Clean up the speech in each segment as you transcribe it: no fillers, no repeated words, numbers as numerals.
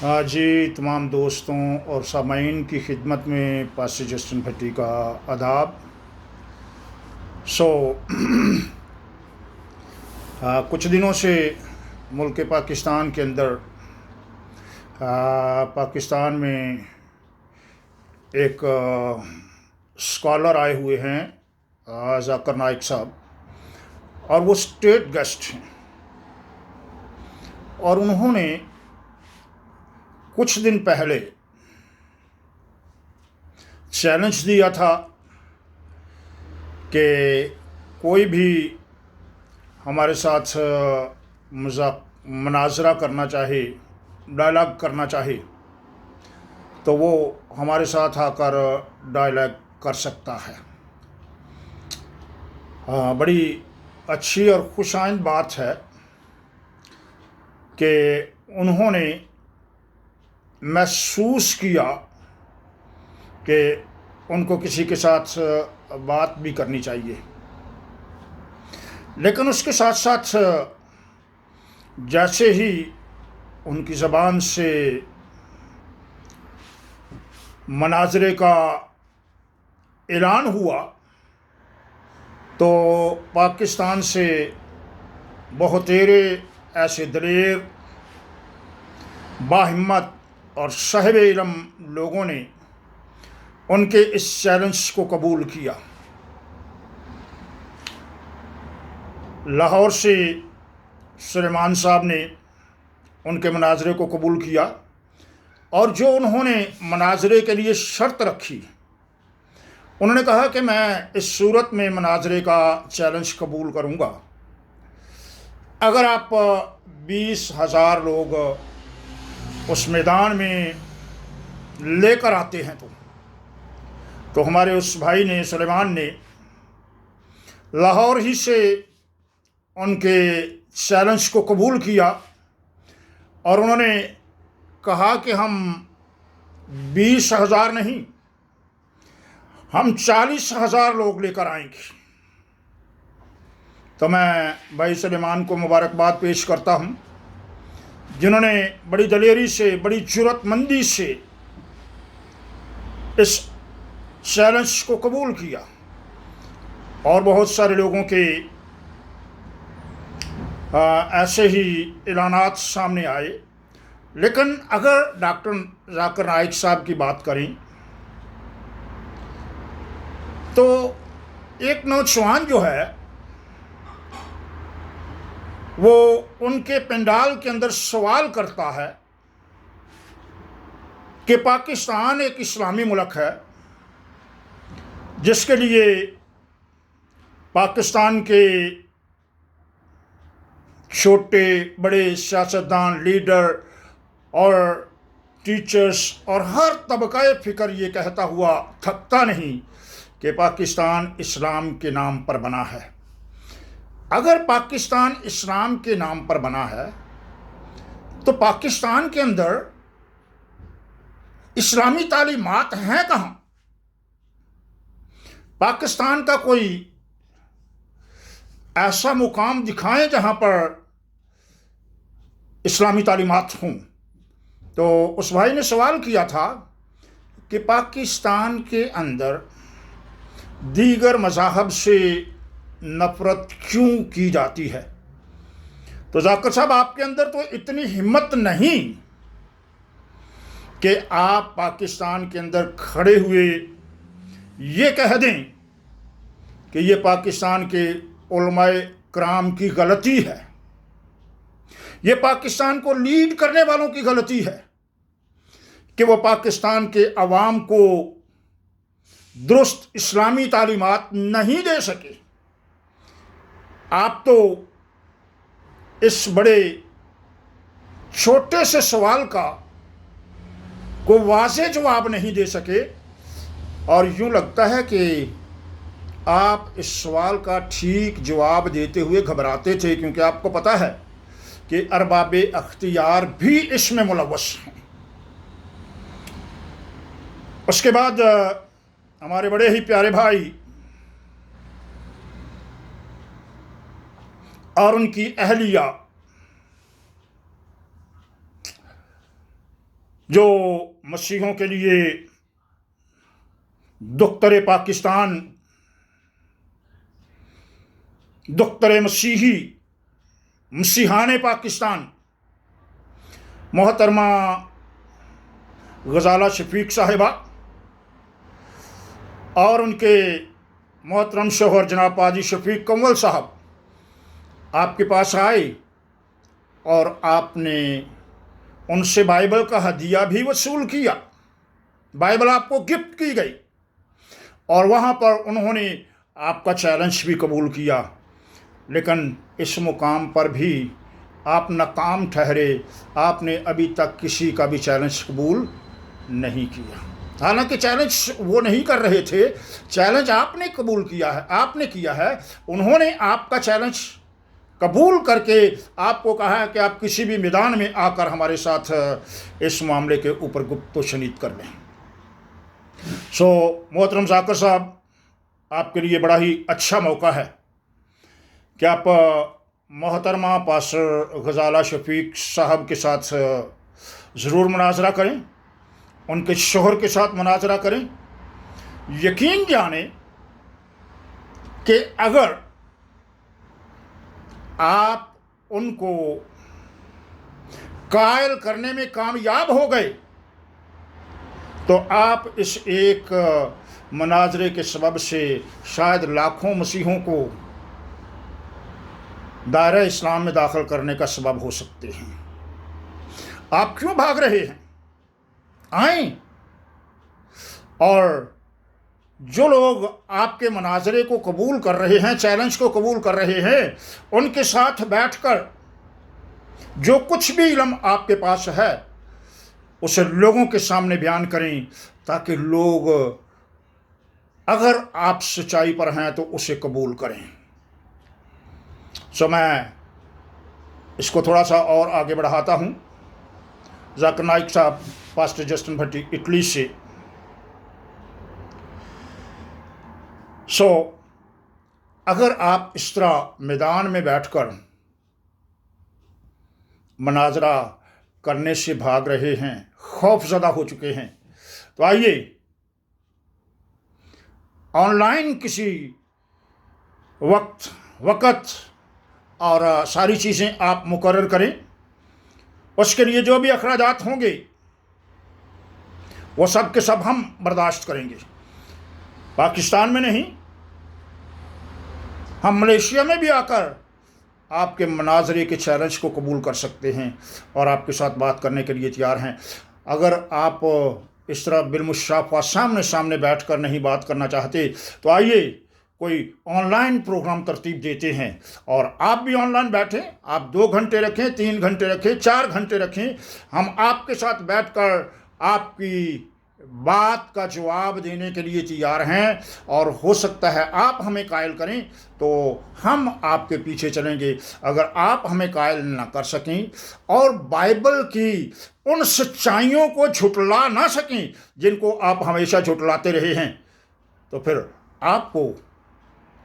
ہاں جی، تمام دوستوں اور سامعین کی خدمت میں پاسٹر جسٹن بھٹی کا آداب۔ سو کچھ دنوں سے ملک پاکستان کے اندر پاکستان میں ایک اسکالر آئے ہوئے ہیں، ذاکر نائک صاحب، اور وہ اسٹیٹ گیسٹ ہیں، اور انہوں نے کچھ دن پہلے چیلنج دیا تھا کہ کوئی بھی ہمارے ساتھ مناظرہ کرنا چاہے، ڈائلاگ کرنا چاہے، تو وہ ہمارے ساتھ آ کر ڈائلاگ کر سکتا ہے۔ بڑی اچھی اور خوش آئند بات ہے کہ انہوں نے محسوس کیا کہ ان کو کسی کے ساتھ بات بھی کرنی چاہیے، لیکن اس کے ساتھ ساتھ جیسے ہی ان کی زبان سے مناظرے کا اعلان ہوا تو پاکستان سے بہتیرے ایسے دلیر، باہمت اور صاحب علم لوگوں نے ان کے اس چیلنج کو قبول کیا۔ لاہور سے سلیمان صاحب نے ان کے مناظرے کو قبول کیا، اور جو انہوں نے مناظرے کے لیے شرط رکھی، انہوں نے کہا کہ میں اس صورت میں مناظرے کا چیلنج قبول کروں گا اگر آپ 20,000 لوگ اس میدان میں لے کر آتے ہیں۔ تو ہمارے اس بھائی نے، سلیمان نے، لاہور ہی سے ان کے چیلنج کو قبول کیا، اور انہوں نے کہا کہ ہم 20,000 نہیں، ہم 40,000 لوگ لے کر آئیں گے۔ تو میں بھائی سلیمان کو مبارکباد پیش کرتا ہوں، جنہوں نے بڑی دلیری سے، بڑی جرأت مندی سے اس چیلنج کو قبول کیا، اور بہت سارے لوگوں کے ایسے ہی اعلانات سامنے آئے۔ لیکن اگر ڈاکٹر ذاکر نائک صاحب کی بات کریں تو ایک نوجوان جو ہے وہ ان کے پنڈال کے اندر سوال کرتا ہے کہ پاکستان ایک اسلامی ملک ہے، جس کے لیے پاکستان کے چھوٹے بڑے سیاستدان، لیڈر اور ٹیچرز اور ہر طبقہ فکر یہ کہتا ہوا تھکتا نہیں کہ پاکستان اسلام کے نام پر بنا ہے۔ اگر پاکستان اسلام کے نام پر بنا ہے تو پاکستان کے اندر اسلامی تعلیمات ہیں کہاں؟ پاکستان کا کوئی ایسا مقام دکھائیں جہاں پر اسلامی تعلیمات ہوں۔ تو اس بھائی نے سوال کیا تھا کہ پاکستان کے اندر دیگر مذاہب سے نفرت کیوں کی جاتی ہے؟ تو ذاکر صاحب، آپ کے اندر تو اتنی ہمت نہیں کہ آپ پاکستان کے اندر کھڑے ہوئے یہ کہہ دیں کہ یہ پاکستان کے علماء کرام کی غلطی ہے، یہ پاکستان کو لیڈ کرنے والوں کی غلطی ہے کہ وہ پاکستان کے عوام کو درست اسلامی تعلیمات نہیں دے سکے۔ آپ تو اس بڑے چھوٹے سے سوال کا کوئی واضح جواب نہیں دے سکے، اور یوں لگتا ہے کہ آپ اس سوال کا ٹھیک جواب دیتے ہوئے گھبراتے تھے، کیونکہ آپ کو پتہ ہے کہ ارباب اختیار بھی اس میں ملوث ہیں۔ اس کے بعد ہمارے بڑے ہی پیارے بھائی اور ان کی اہلیہ जो मसीहों के लिए दुख्तर पाकिस्तान, दुख्तर मसीही, मसीहाने पाकिस्तान मोहतरमा गजाला शफीक साहिबा और उनके मोहतरम शोहर जनाब पाजी शफीक कंवल साहब आपके पास आए और आपने उनसे बाइबल का हदिया भी वसूल किया। बाइबल आपको गिफ्ट की गई और वहाँ पर उन्होंने आपका चैलेंज भी कबूल किया, लेकिन इस मुकाम पर भी आप नाकाम ठहरे। आपने अभी तक किसी का भी चैलेंज कबूल नहीं किया। हालांकि चैलेंज वो नहीं कर रहे थे, चैलेंज आपने कबूल किया है, आपने किया है। उन्होंने आपका चैलेंज कबूल करके आपको कहा है कि आप किसी भी मैदान में आकर हमारे साथ इस मामले के ऊपर गुफ्तगू शनीद कर लें। मोहतरम जाकिर साहब, आपके लिए बड़ा ही अच्छा मौका है कि आप मोहतरमा पास्टर गजाला शफीक साहब के साथ ज़रूर मुनाजरा करें, उनके शोहर के साथ मुनाजरा करें। यकीन जाने कि अगर आप उनको कायल करने में कामयाब हो गए तो आप इस एक मुनाजरे के सबब से शायद लाखों मसीहों को दायरा इस्लाम में दाखिल करने का सबब हो सकते हैं। आप क्यों भाग रहे हैं? आएं। और जो लोग आपके मुनाजरे को कबूल कर रहे हैं, चैलेंज को कबूल कर रहे हैं, उनके साथ बैठकर जो कुछ भी इल्म आपके पास है उसे लोगों के सामने बयान करें, ताकि लोग अगर आप सच्चाई पर हैं तो उसे कबूल करें। मैं इसको थोड़ा सा और आगे बढ़ाता हूँ। जाकिर नाइक साहब, पास्टर जस्टिन भट्टी, इटली से। अगर आप इस तरह मैदान में बैठकर मनाजरा करने से भाग रहे हैं, खौफज़दा हो चुके हैं, तो आइए ऑनलाइन किसी वक्त और सारी चीज़ें आप मुकर्रर करें। उसके लिए जो भी अखराजात होंगे वो सब के सब हम बर्दाश्त करेंगे। पाकिस्तान में नहीं, हम मलेशिया में भी आकर आपके मनाजरे के चैलेंज को कबूल कर सकते हैं और आपके साथ बात करने के लिए तैयार हैं। अगर आप इस तरह बिलमुशाफा सामने सामने बैठकर नहीं बात करना चाहते तो आइए कोई ऑनलाइन प्रोग्राम तरतीब देते हैं और आप भी ऑनलाइन बैठें। आप 2 घंटे रखें, 3 घंटे रखें, 4 घंटे रखें, हम आपके साथ बैठकर आपकी बात का जवाब देने के लिए तैयार हैं। और हो सकता है आप हमें कायल करें तो हम आपके पीछे चलेंगे। अगर आप हमें कायल ना कर सकें और बाइबल की उन सच्चाइयों को झुटला ना सकें जिनको आप हमेशा झुटलाते रहे हैं, तो फिर आपको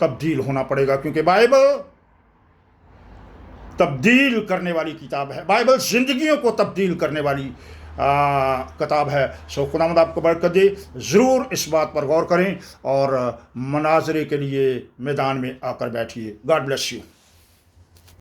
तब्दील होना पड़ेगा, क्योंकि बाइबल तब्दील करने वाली किताब है। बाइबल ज़िंदगियों को तब्दील करने वाली किताब है। खुदावंद आपको बरकत दे। ज़रूर इस बात पर गौर करें और मनाजरे के लिए मैदान में आकर बैठिए। God bless you.